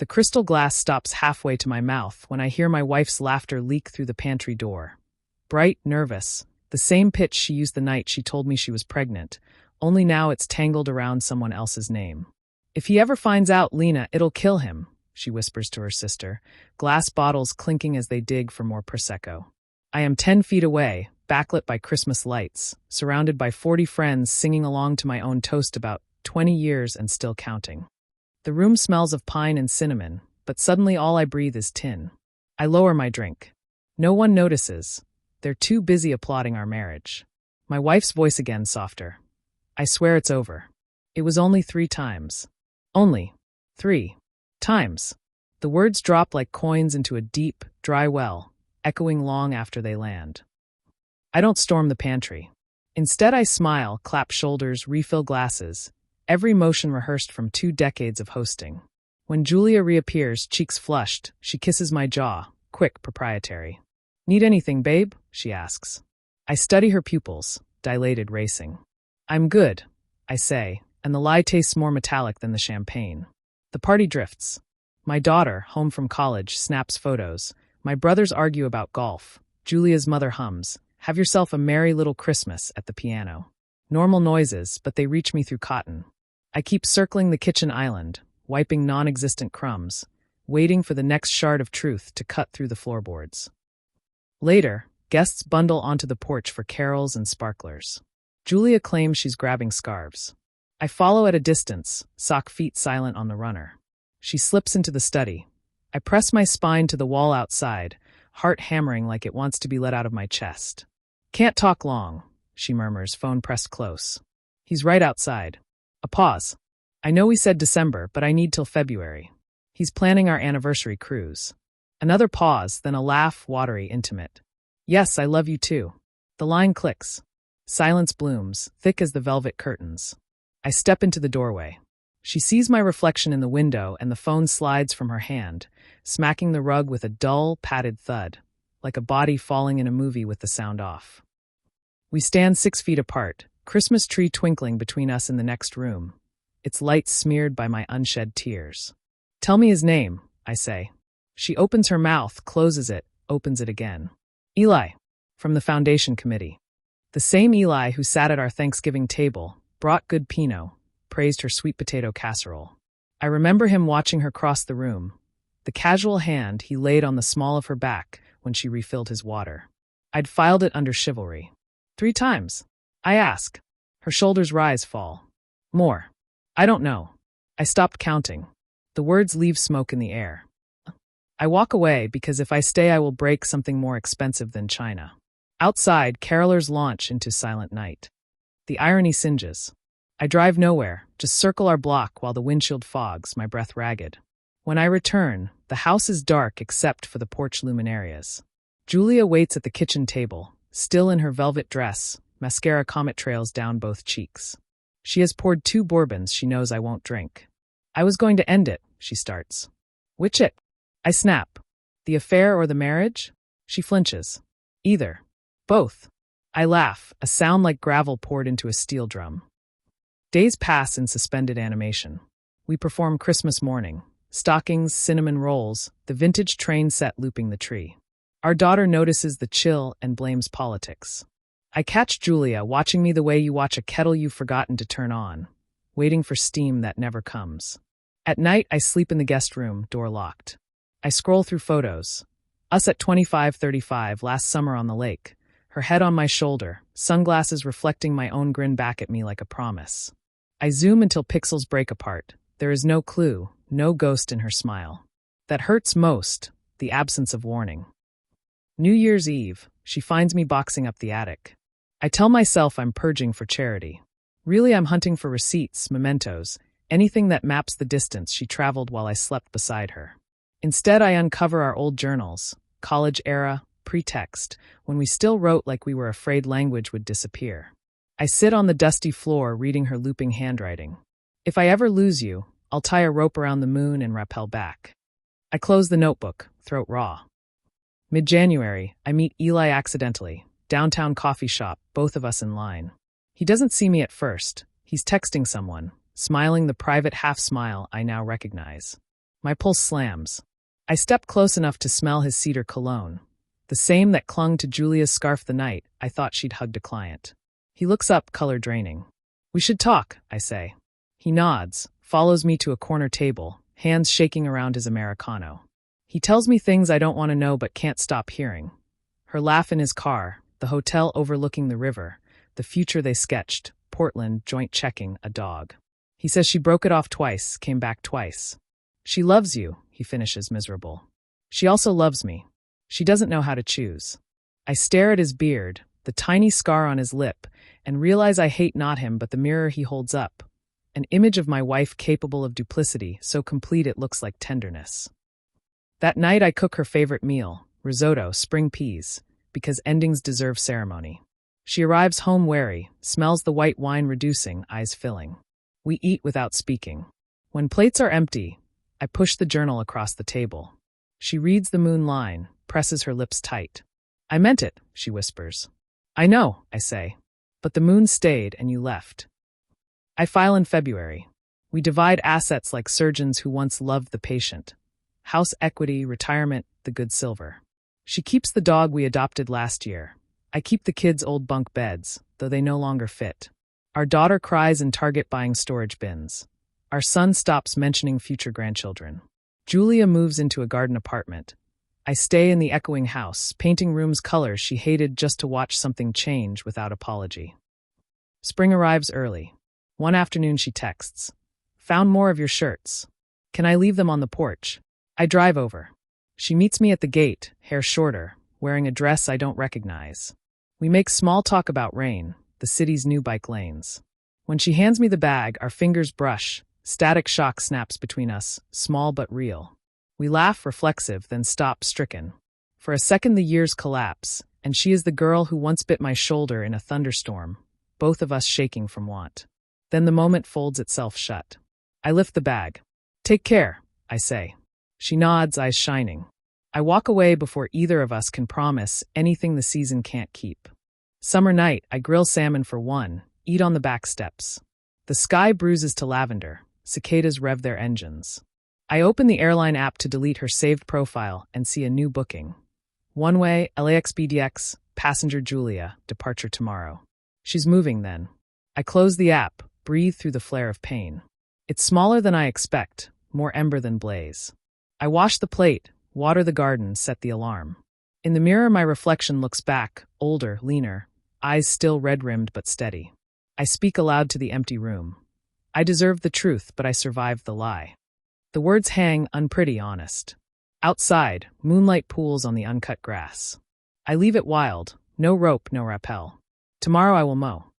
The crystal glass stops halfway to my mouth when I hear my wife's laughter leak through the pantry door. Bright, nervous, the same pitch she used the night she told me she was pregnant, only now it's tangled around someone else's name. "If he ever finds out, Lena, it'll kill him," she whispers to her sister, glass bottles clinking as they dig for more Prosecco. I am 10 feet away, backlit by Christmas lights, surrounded by 40 friends singing along to my own toast about 20 years and still counting. The room smells of pine and cinnamon, but suddenly all I breathe is tin. I lower my drink. No one notices. They're too busy applauding our marriage. My wife's voice again softer. "I swear it's over. It was only 3 times. Only 3 times." The words drop like coins into a deep, dry well, echoing long after they land. I don't storm the pantry. Instead, I smile, clap shoulders, refill glasses, every motion rehearsed from 2 decades of hosting. When Julia reappears, cheeks flushed, she kisses my jaw, quick, proprietary. "Need anything, babe?" she asks. I study her pupils, dilated, racing. "I'm good," I say, and the lie tastes more metallic than the champagne. The party drifts. My daughter, home from college, snaps photos. My brothers argue about golf. Julia's mother hums, "Have yourself a merry little Christmas," at the piano. Normal noises, but they reach me through cotton. I keep circling the kitchen island, wiping non-existent crumbs, waiting for the next shard of truth to cut through the floorboards. Later, guests bundle onto the porch for carols and sparklers. Julia claims she's grabbing scarves. I follow at a distance, sock feet silent on the runner. She slips into the study. I press my spine to the wall outside, heart hammering like it wants to be let out of my chest. "Can't talk long," she murmurs, phone pressed close. "He's right outside." A pause. "I know we said December, but I need till February. He's planning our anniversary cruise." Another pause, then a laugh, watery, intimate. "Yes, I love you too." The line clicks. Silence blooms, thick as the velvet curtains. I step into the doorway. She sees my reflection in the window and the phone slides from her hand, smacking the rug with a dull, padded thud, like a body falling in a movie with the sound off. We stand 6 feet apart, Christmas tree twinkling between us in the next room, its light smeared by my unshed tears. "Tell me his name," I say. She opens her mouth, closes it, opens it again. "Eli, from the foundation committee." The same Eli who sat at our Thanksgiving table, brought good Pinot, praised her sweet potato casserole. I remember him watching her cross the room, the casual hand he laid on the small of her back when she refilled his water. I'd filed it under chivalry. 3 times. I ask. Her shoulders rise, fall. More. I don't know. I stopped counting. The words leave smoke in the air. I walk away because if I stay I will break something more expensive than China. Outside, carolers launch into silent night. The irony singes. I drive nowhere, just circle our block while the windshield fogs, my breath ragged. When I return, the house is dark except for the porch luminarias. Julia waits at the kitchen table, still in her velvet dress, mascara comet trails down both cheeks. She has poured 2 bourbons she knows I won't drink. "I was going to end it," she starts. "Which it?" I snap. "The affair or the marriage?" She flinches. "Either. Both." I laugh, a sound like gravel poured into a steel drum. Days pass in suspended animation. We perform Christmas morning. Stockings, cinnamon rolls, the vintage train set looping the tree. Our daughter notices the chill and blames politics. I catch Julia watching me the way you watch a kettle you've forgotten to turn on, waiting for steam that never comes. At night, I sleep in the guest room, door locked. I scroll through photos. Us at 25:35 last summer on the lake, her head on my shoulder, sunglasses reflecting my own grin back at me like a promise. I zoom until pixels break apart. There is no clue, no ghost in her smile. That hurts most, the absence of warning. New Year's Eve, she finds me boxing up the attic. I tell myself I'm purging for charity. Really, I'm hunting for receipts, mementos, anything that maps the distance she traveled while I slept beside her. Instead, I uncover our old journals, college era, pretext, when we still wrote like we were afraid language would disappear. I sit on the dusty floor reading her looping handwriting. "If I ever lose you, I'll tie a rope around the moon and rappel back." I close the notebook, throat raw. Mid-January, I meet Eli accidentally, downtown coffee shop, both of us in line. He doesn't see me at first. He's texting someone, smiling the private half-smile I now recognize. My pulse slams. I step close enough to smell his cedar cologne, the same that clung to Julia's scarf the night I thought she'd hugged a client. He looks up, color draining. We should talk, I say. He nods, follows me to a corner table, hands shaking around his Americano. He tells me things I don't want to know but can't stop hearing. Her laugh in his car, the hotel overlooking the river, the future they sketched, Portland, joint checking, a dog. He says she broke it off twice, came back twice. She loves you, he finishes miserable. She also loves me. She doesn't know how to choose. I stare at his beard, the tiny scar on his lip, and realize I hate not him but the mirror he holds up. An image of my wife capable of duplicity, so complete it looks like tenderness. That night I cook her favorite meal, risotto, spring peas, because endings deserve ceremony. She arrives home wary, smells the white wine reducing, eyes filling. We eat without speaking. When plates are empty, I push the journal across the table. She reads the moon line, presses her lips tight. I meant it, she whispers. I know, I say. But the moon stayed and you left. I file in February. We divide assets like surgeons who once loved the patient. House equity, retirement, the good silver. She keeps the dog we adopted last year. I keep the kids' old bunk beds, though they no longer fit. Our daughter cries in Target buying storage bins. Our son stops mentioning future grandchildren. Julia moves into a garden apartment. I stay in the echoing house, painting rooms colors she hated just to watch something change without apology. Spring arrives early. One afternoon she texts. Found more of your shirts. Can I leave them on the porch? I drive over. She meets me at the gate, hair shorter, wearing a dress I don't recognize. We make small talk about rain, the city's new bike lanes. When she hands me the bag, our fingers brush. Static shock snaps between us, small but real. We laugh, reflexive, then stop, stricken. For a second the years collapse, and she is the girl who once bit my shoulder in a thunderstorm, both of us shaking from want. Then the moment folds itself shut. I lift the bag. Take care, I say. She nods, eyes shining. I walk away before either of us can promise anything the season can't keep. Summer night, I grill salmon for one, eat on the back steps. The sky bruises to lavender. Cicadas rev their engines. I open the airline app to delete her saved profile and see a new booking. One way, LAX BDX, passenger Julia, departure tomorrow. She's moving then. I close the app, breathe through the flare of pain. It's smaller than I expect, more ember than blaze. I wash the plate, water the garden, set the alarm. In the mirror my reflection looks back, older, leaner, eyes still red-rimmed but steady. I speak aloud to the empty room. I deserved the truth, but I survived the lie. The words hang unpretty honest. Outside, moonlight pools on the uncut grass. I leave it wild, no rope, no rappel. Tomorrow I will mow.